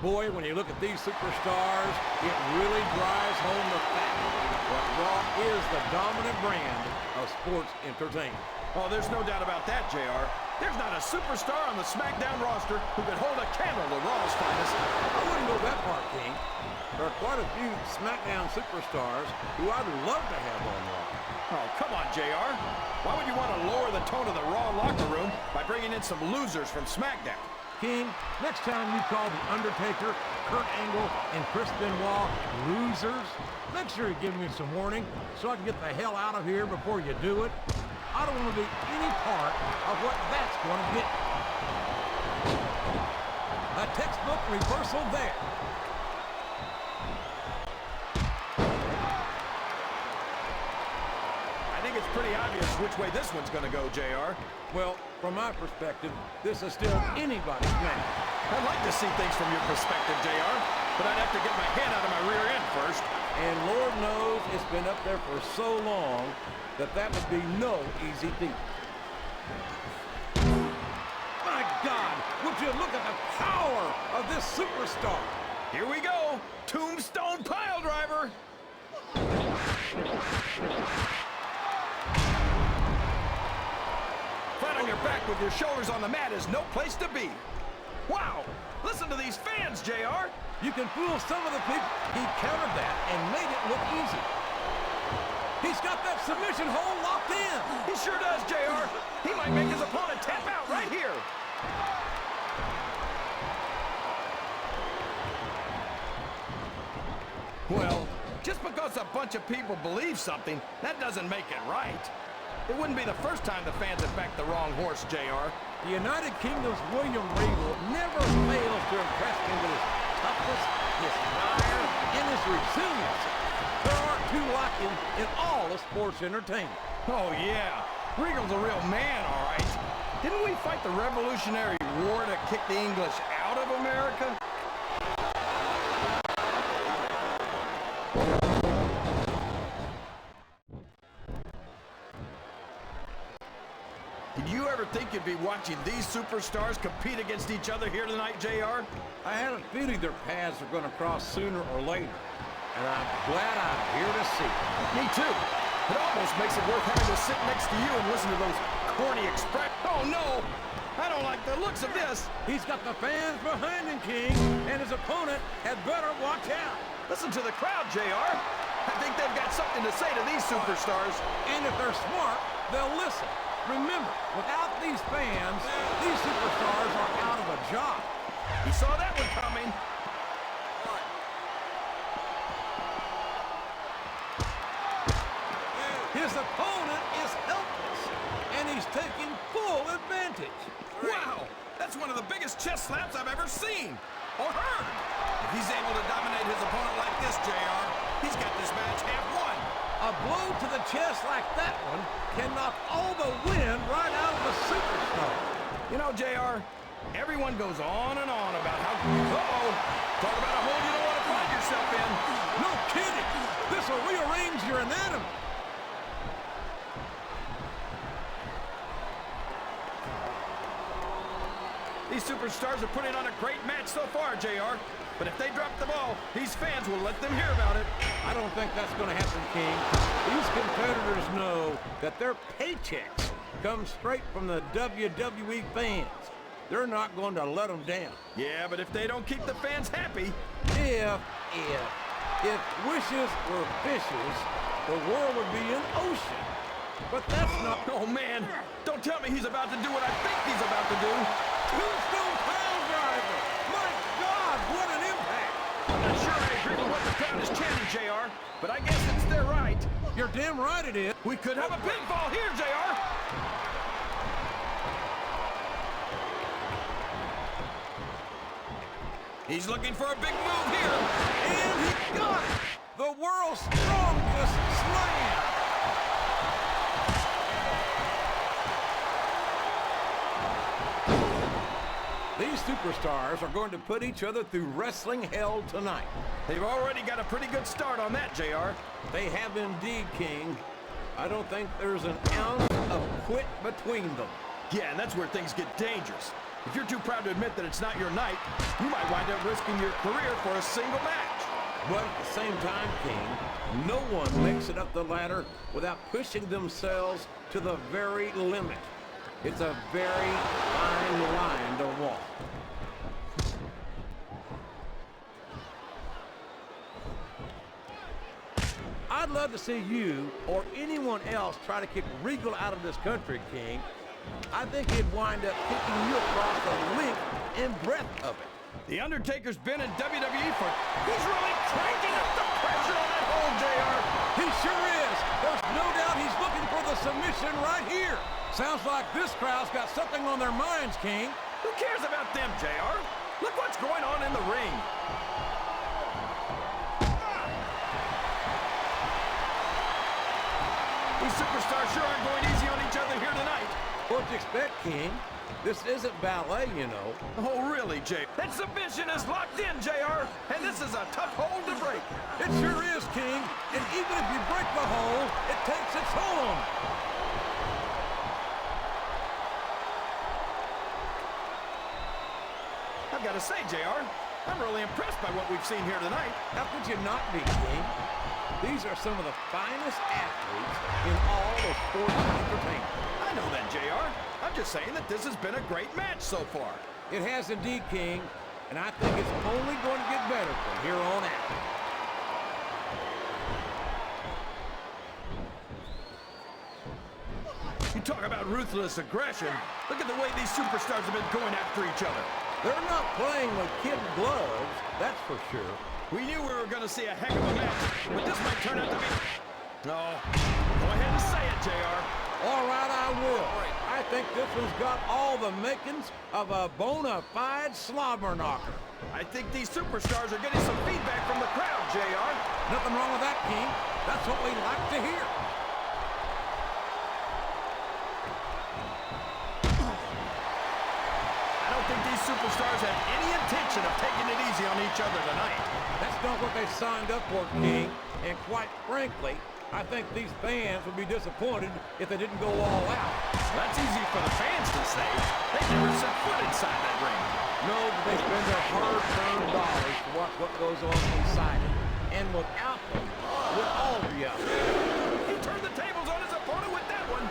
Boy, when you look at these superstars, it really drives home the fact that Raw is the dominant brand of sports entertainment. Oh, there's no doubt about that, JR. There's not a superstar on the SmackDown roster who could hold a candle to Raw's finest. I wouldn't go that far, King. There are quite a few SmackDown superstars who I'd love to have on Raw. Oh, come on, JR. Why would you want to lower the tone of the Raw locker room by bringing in some losers from SmackDown? King, next time you call the Undertaker, Kurt Angle, and Chris Benoit losers, make sure you give me some warning so I can get the hell out of here before you do it. I don't want to be any part of what that's going to get. A textbook reversal there. I think it's pretty obvious which way this one's going to go, JR. Well, from my perspective, this is still anybody's match. I'd like to see things from your perspective, JR, but I'd have to get my head out of my rear end first. And Lord knows it's been up there for so long that that would be no easy feat. My God, would you look at the power of this superstar? Here we go. Tombstone pile driver. Flat on your back with your shoulders on the mat is no place to be. Wow, listen to these fans, JR. You can fool some of the people. He countered that and made it look easy. He's got that submission hold locked in. He sure does, JR. He might make his opponent tap out right here. Well, just because a bunch of people believe something, that doesn't make it right. It wouldn't be the first time the fans have backed the wrong horse, JR. The United Kingdom's William Regal never fails to impress me with his toughness, his fire, and his resilience. There aren't two like him in all of sports entertainment. Oh, yeah. Regal's a real man, all right. Didn't we fight the Revolutionary War to kick the English out of America? Did you ever think you'd be watching these superstars compete against each other here tonight, JR? I had a feeling their paths are going to cross sooner or later, and I'm glad I'm here to see it. Me too. It almost makes it worth having to sit next to you and listen to those corny express. Oh no! I don't like the looks of this. He's got the fans behind him, King, and his opponent had better watch out. Listen to the crowd, JR. I think they've got something to say to these superstars. And if they're smart, they'll listen. Remember, without these fans, these superstars are out of a job. He saw that one coming. His opponent is helpless, and he's taking full advantage. Wow, that's one of the biggest chest slaps I've ever seen or heard. If he's able to dominate his opponent like this, JR, he's got this match half won. A blow to the chest like that one can knock all the wind right out of a superstar. You know, JR, everyone goes on and on about how... Uh-oh, talk about a hole you don't want to find yourself in. No kidding. This will rearrange your anatomy. These superstars are putting on a great match so far, JR. But if they drop the ball, these fans will let them hear about it. I don't think that's going to happen, King. These competitors know that their paychecks come straight from the WWE fans. They're not going to let them down. Yeah, but if they don't keep the fans happy... If wishes were fishes, the world would be an ocean. But that's not... Oh, man. Don't tell me he's about to do what I think he's about to do. Tombstone pile driver! My God, what an impact! I'm not sure I agree with what the crowd is chanting, JR, but I guess it's their right. You're damn right it is. We could have a pinfall here, JR. He's looking for a big move here. And he got it! The world's strongest slam! These superstars are going to put each other through wrestling hell tonight. They've already got a pretty good start on that, JR. They have indeed, King. I don't think there's an ounce of quit between them. Yeah, and that's where things get dangerous. If you're too proud to admit that it's not your night, you might wind up risking your career for a single match. But at the same time, King, no one makes it up the ladder without pushing themselves to the very limit. It's a very fine line to walk. I'd love to see you or anyone else try to kick Regal out of this country, King. I think he'd wind up kicking you across the length and breadth of it. The Undertaker's been in WWE for... He's really cranking up the pressure on that hole, JR. He sure is. There's no doubt he's looking for the submission right here. Sounds like this crowd's got something on their minds, King. Who cares about them, JR? Look what's going on in the ring. These superstars sure aren't going easy on each other here tonight. What'd you expect, King? This isn't ballet, you know. Oh, really, Jay? That submission is locked in, JR, and this is a tough hold to break. It sure is, King. And even if you break the hold, it takes its toll on you. I've got to say, JR, I'm really impressed by what we've seen here tonight. How could you not be, King? These are some of the finest athletes in all of sports entertainment. I know that, JR. I'm just saying that this has been a great match so far. It has indeed, King, and I think it's only going to get better from here on out. You talk about ruthless aggression. Look at the way these superstars have been going after each other. They're not playing with kid gloves, that's for sure. We knew we were going to see a heck of a match, but this might turn out to be... No. Go ahead and say it, JR. All right, I will. I think this one's got all the makings of a bona fide slobber knocker. I think these superstars are getting some feedback from the crowd, JR. Nothing wrong with that, King. That's what we like to hear. I don't think these superstars have any intention of taking it easy on each other tonight. That's not what they signed up for, King. And quite frankly, I think these fans would be disappointed if they didn't go all out. That's easy for the fans to say. They've never set foot inside that ring. No, but they spend their hard-earned dollars to watch what goes on inside it. And without them, we'd all be out there. He turned the tables on his opponent with that one.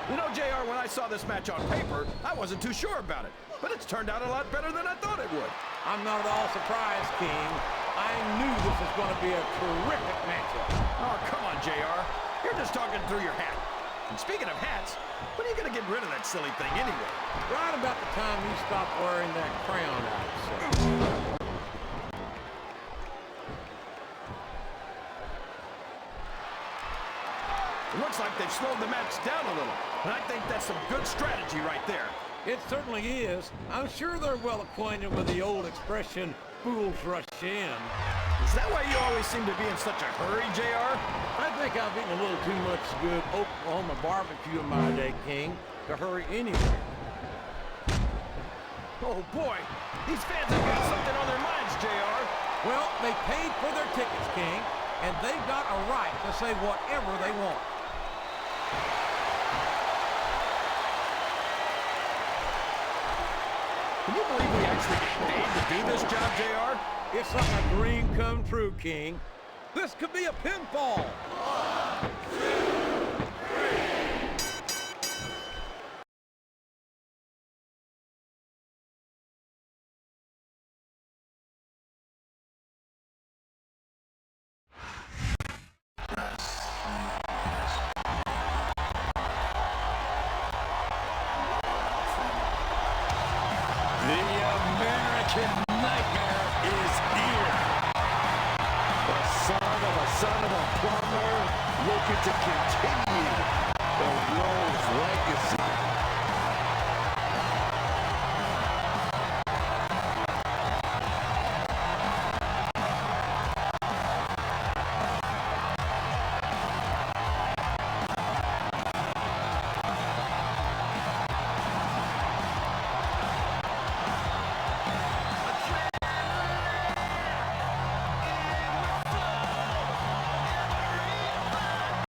You know, JR, when I saw this match on paper, I wasn't too sure about it. But it's turned out a lot better than I thought it would. I'm not at all surprised, King. I knew this was going to be a terrific matchup. Oh, come on, JR. You're just talking through your hat. And speaking of hats, when are you going to get rid of that silly thing anyway? Right about the time you stop wearing that crown out, sir. It looks like they've slowed the match down a little. And I think that's some good strategy right there. It certainly is. I'm sure they're well acquainted with the old expression, fools rush in. Is that why you always seem to be in such a hurry, JR? I think I've eaten a little too much good Oklahoma barbecue in my day, King, to hurry anywhere. Oh, boy. These fans have got something on their minds, JR. Well, they paid for their tickets, King, and they've got a right to say whatever they want. Can you believe we actually get paid to do this job, JR? It's like a dream come true, King. This could be a pinfall. The American Nightmare is here. The son of a plumber looking to continue